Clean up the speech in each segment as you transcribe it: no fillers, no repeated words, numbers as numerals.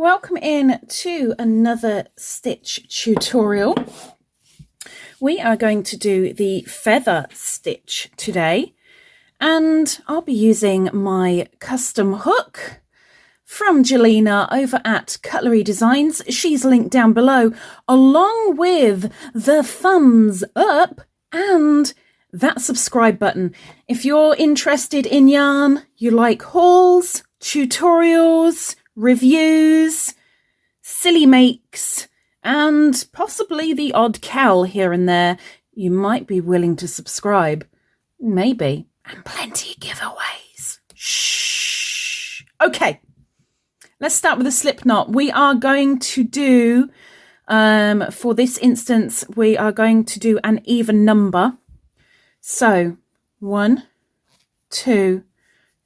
welcome in to another stitch tutorial. We are going to do the feather stitch today, and I'll be using my custom hook from Jelena over at Cutlery Designs. She's linked down below, along with the thumbs up and that subscribe button. If you're interested in yarn, you like hauls, tutorials, reviews, silly makes, and possibly the odd cowl here and there, you might be willing to subscribe. Maybe. And plenty of giveaways. Shh. Okay. Let's start with a slip knot. We are going to do, for this instance, we are going to do an even number. So 1, 2,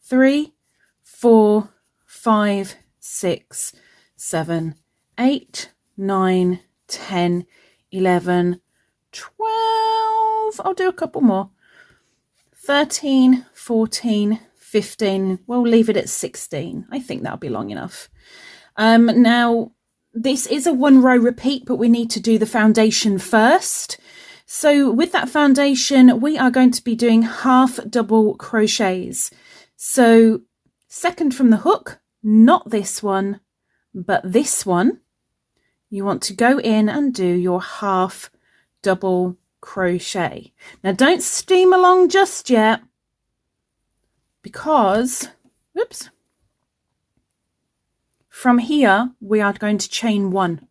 3, 4, 5, 6, 7, 8, 9, 10, 11, 12. I'll do a couple more. 13, 14, 15. We'll leave it at 16. I think that'll be long enough. Now, this is a 1 row repeat, but we need to do the foundation first. So with that foundation, we are going to be doing half double crochets. So second from the hook, not this one, but this one, you want to go in and do your half double crochet. Now don't steam along just yet, because, whoops, from here we are going to chain 1.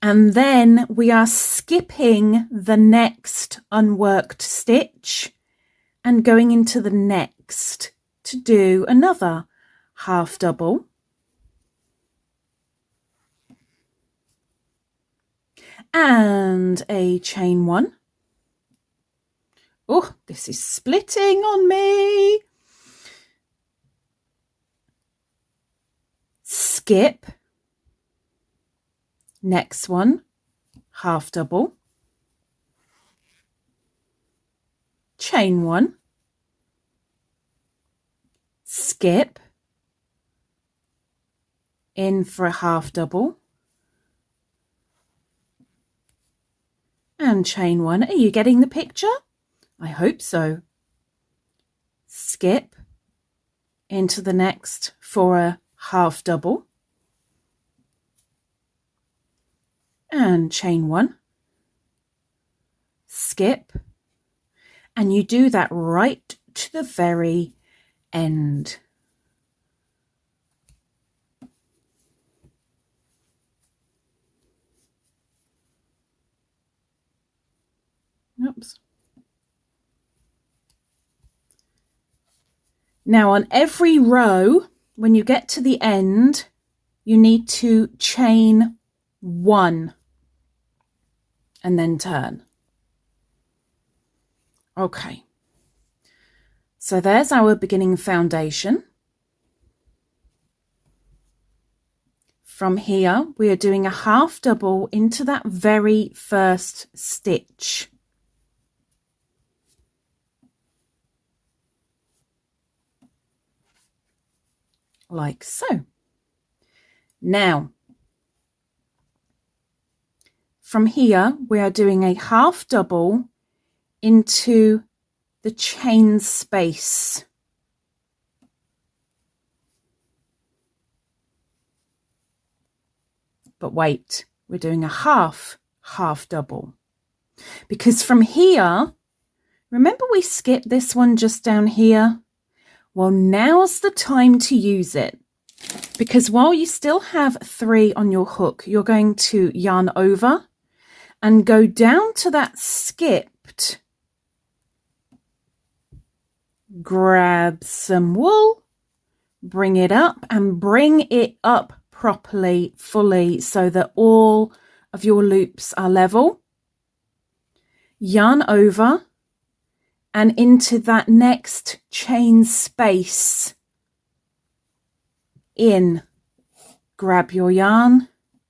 And then we are skipping the next unworked stitch and going into the next to do another half double. And a chain 1. Oh, this is splitting on me. Skip. Next one, half double. Chain 1. Skip. In for a half double. And chain 1. Are you getting the picture? I hope so. Skip into the next for a half double. And chain 1. Skip. And you do that right to the very end. Oops. Now on every row, when you get to the end, you need to chain 1 and then turn. Okay. So there's our beginning foundation. From here, we are doing a half double into that very first stitch. Like so. Now, from here, we are doing a half double into the chain space. But wait, we're doing a half double. Because from here, remember we skipped this one just down here? Well, now's the time to use it, because while you still have 3 on your hook, you're going to yarn over and go down to that skipped, grab some wool, bring it up and bring it up properly, fully, so that all of your loops are level. Yarn over and into that next chain space. In, grab your yarn,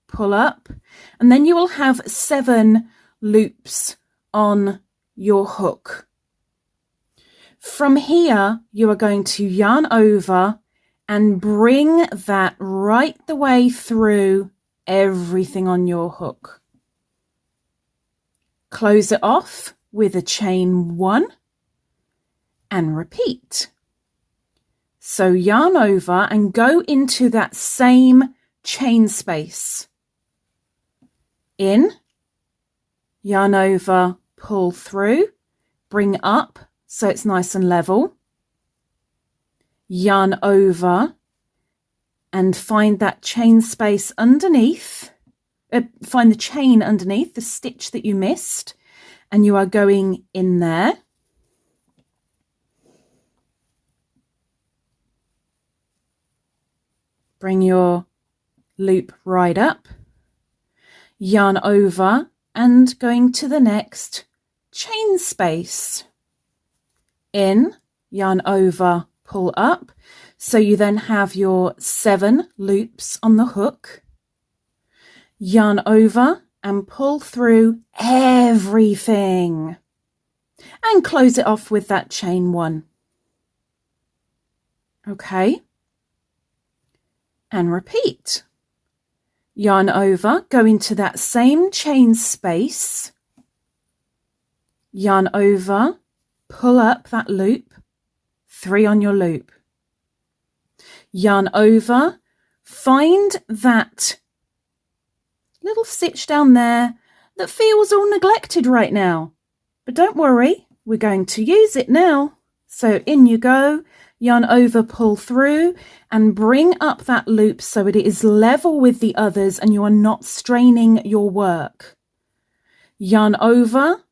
pull up, and then you will have 7 loops on your hook. From here, you are going to yarn over and bring that right the way through everything on your hook. Close it off with a chain 1 and repeat. So yarn over and go into that same chain space. In, yarn over, pull through, bring up so it's nice and level. Yarn over and find that chain space underneath. Find the chain underneath the stitch that you missed, and you are going in there. Bring your loop right up, yarn over and going to the next chain space. In, yarn over, pull up. So you then have your 7 loops on the hook. Yarn over and pull through everything. And close it off with that chain 1. Okay. And repeat. Yarn over, go into that same chain space. Yarn over, pull up that loop, 3 on your loop. Yarn over, find that little stitch down there that feels all neglected right now. But don't worry, we're going to use it now. So in you go, yarn over, pull through and bring up that loop so it is level with the others and you are not straining your work. Yarn over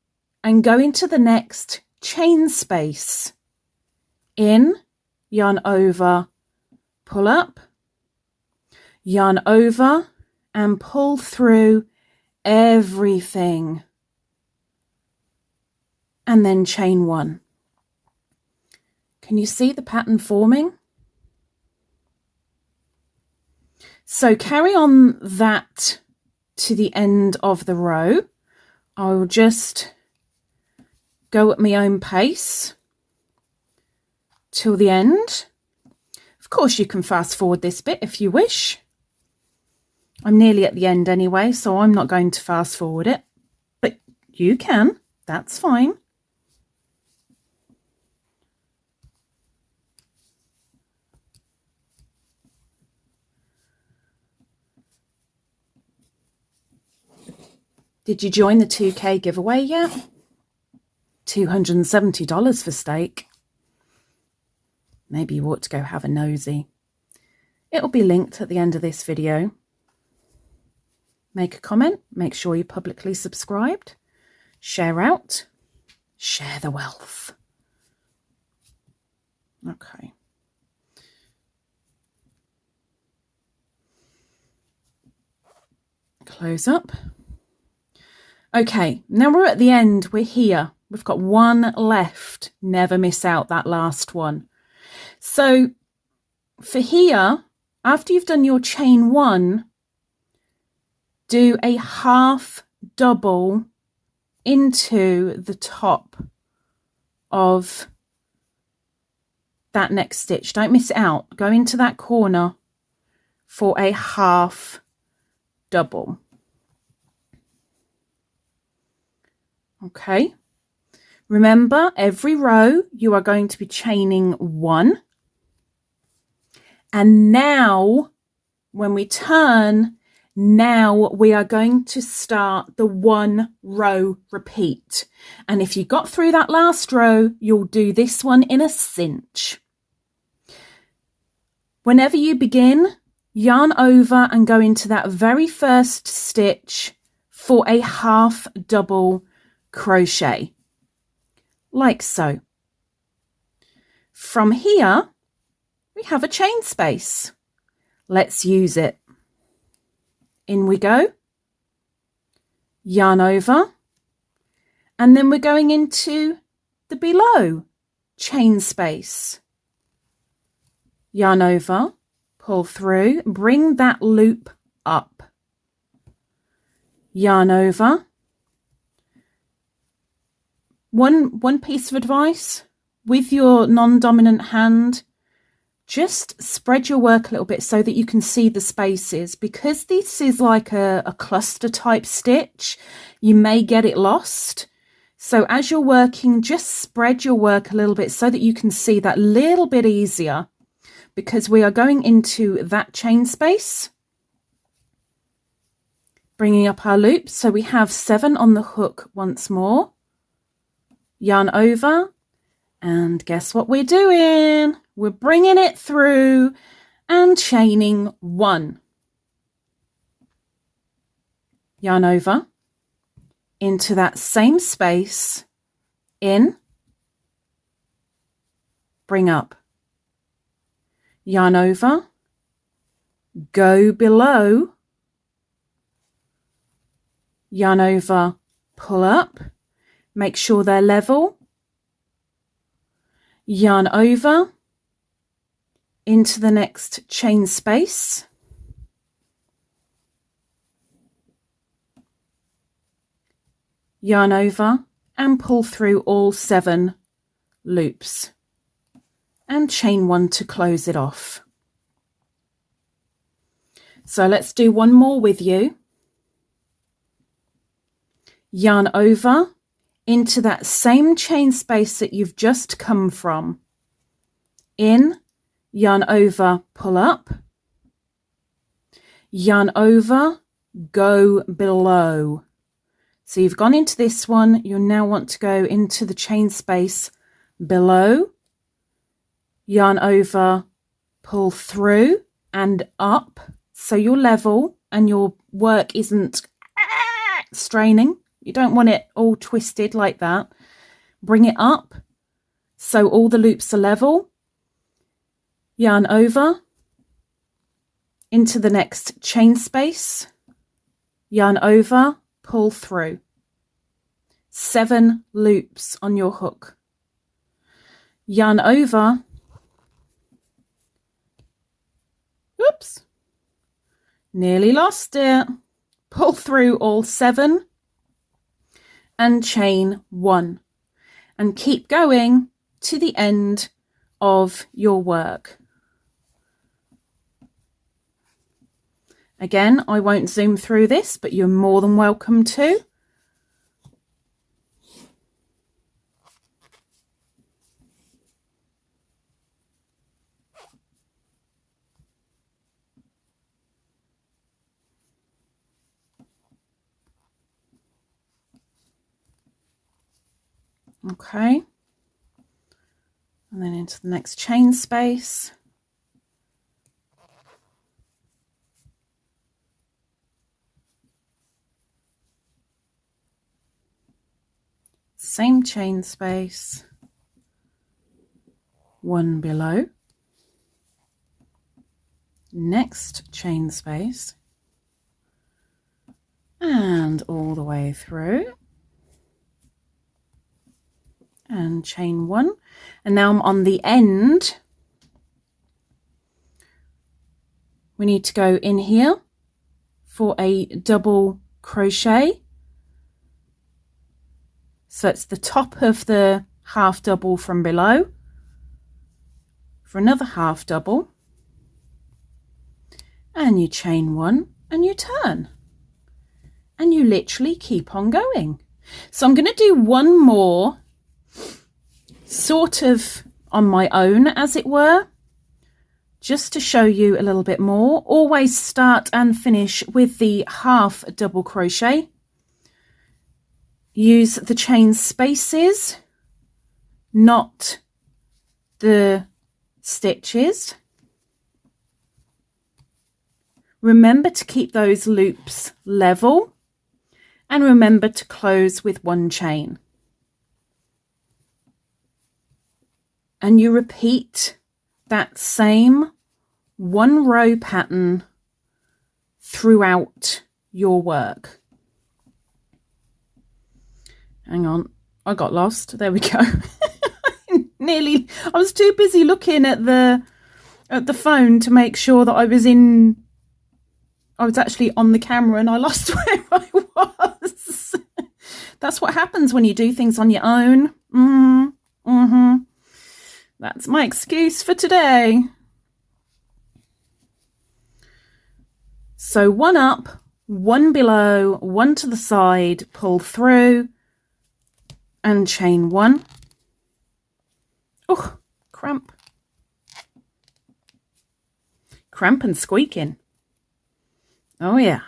and go into the next chain space. In, yarn over, pull up, yarn over and pull through everything. And then chain 1. Can you see the pattern forming? So carry on that to the end of the row. I'll just go at my own pace till the end. Of course, you can fast forward this bit if you wish. I'm nearly at the end anyway, so I'm not going to fast forward it. But you can, that's fine. Did you join the 2K giveaway yet? $270 for steak. Maybe you ought to go have a nosy. It'll be linked at the end of this video. Make a comment, make sure you're publicly subscribed, share out, share the wealth. Okay. Close up. Okay, now we're at the end, we're here. We've got 1 left. Never miss out that last one. So for here, after you've done your chain 1, do a half double into the top of that next stitch. Don't miss it out. Go into that corner for a half double. Okay. Remember, every row you are going to be chaining 1. And now, when we turn, now we are going to start the 1 row repeat. And if you got through that last row, you'll do this one in a cinch. Whenever you begin, yarn over and go into that very first stitch for a half double crochet, like so. From here, we have a chain space. Let's use it. In we go, yarn over, and then we're going into the below chain space. Yarn over, pull through, bring that loop up. Yarn over. One piece of advice, with your non-dominant hand, just spread your work a little bit so that you can see the spaces. Because this is like a cluster type stitch, you may get it lost. So as you're working, just spread your work a little bit so that you can see that little bit easier, because we are going into that chain space, bringing up our loops. So we have 7 on the hook once more, yarn over, and guess what we're doing? We're bringing it through and chaining 1. Yarn over into that same space, in, bring up, yarn over, go below, yarn over, pull up, make sure they're level, yarn over into the next chain space, yarn over and pull through all 7 loops and chain 1 to close it off. So let's do one more with you. Yarn over into that same chain space that you've just come from, in, yarn over, pull up, yarn over, go below. So you've gone into this one, you now want to go into the chain space below, yarn over, pull through and up, so you're level and your work isn't straining. You don't want it all twisted like that. Bring it up so all the loops are level. Yarn over into the next chain space, yarn over, pull through. 7 loops on your hook. Yarn over, oops, nearly lost it. Pull through all 7 and chain 1 and keep going to the end of your work. Again, I won't zoom through this, but you're more than welcome to. Okay, and then into the next chain space. Same chain space, 1 below, next chain space, and all the way through, and chain 1, and now I'm on the end. We need to go in here for a double crochet. So it's the top of the half double from below for another half double, and you chain 1 and you turn, and you literally keep on going. So I'm going to do one more sort of on my own, as it were, just to show you a little bit more. Always start and finish with the half double crochet. Use the chain spaces, not the stitches. Remember to keep those loops level, and remember to close with 1 chain. And you repeat that same 1 row pattern throughout your work. Hang on, I got lost. There we go. I was too busy looking at the phone to make sure that I was actually on the camera, and I lost where I was. That's what happens when you do things on your own. That's my excuse for today. So one up, one below, one to the side, pull through and chain one. Oh, cramp. Cramp and squeaking. Oh yeah.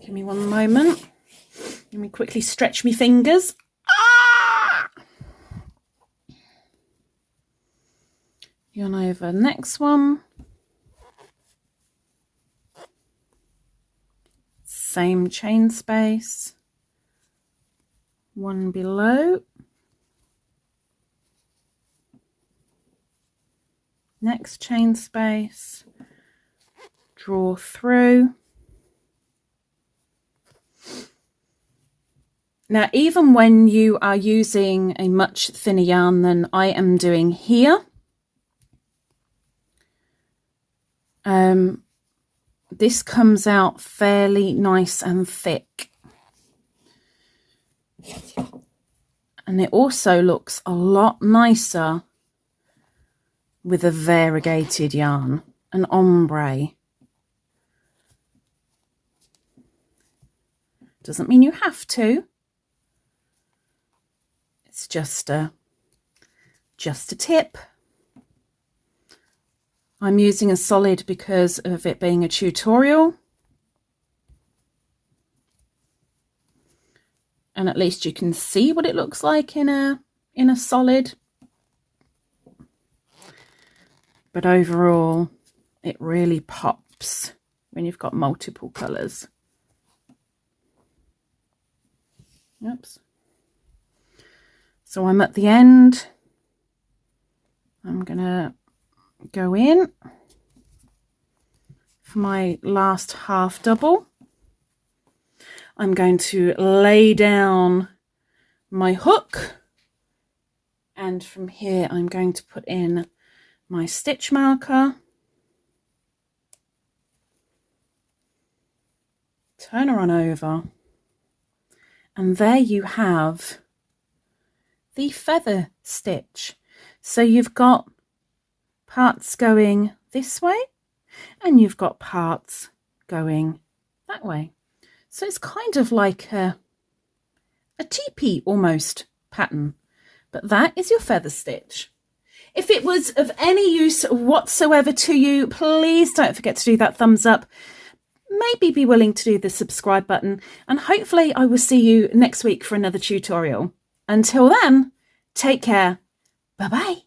Give me one moment. Let me quickly stretch my fingers. Ah! Yarn over next one. Same chain space. One below. Next chain space. Draw through. Now, even when you are using a much thinner yarn than I am doing here, this comes out fairly nice and thick. And it also looks a lot nicer with a variegated yarn, an ombre. Doesn't mean you have to. It's just a tip. I'm using a solid because of it being a tutorial. And at least you can see what it looks like in a solid. But overall, it really pops when you've got multiple colours. Oops. So I'm at the end. I'm going to go in for my last half double. I'm going to lay down my hook, and from here I'm going to put in my stitch marker, turn her on over, and there you have the feather stitch. So you've got parts going this way and you've got parts going that way. So it's kind of like a teepee almost pattern, but that is your feather stitch. If it was of any use whatsoever to you, please don't forget to do that thumbs up. Maybe be willing to do the subscribe button, and hopefully I will see you next week for another tutorial. Until then, take care. Bye-bye.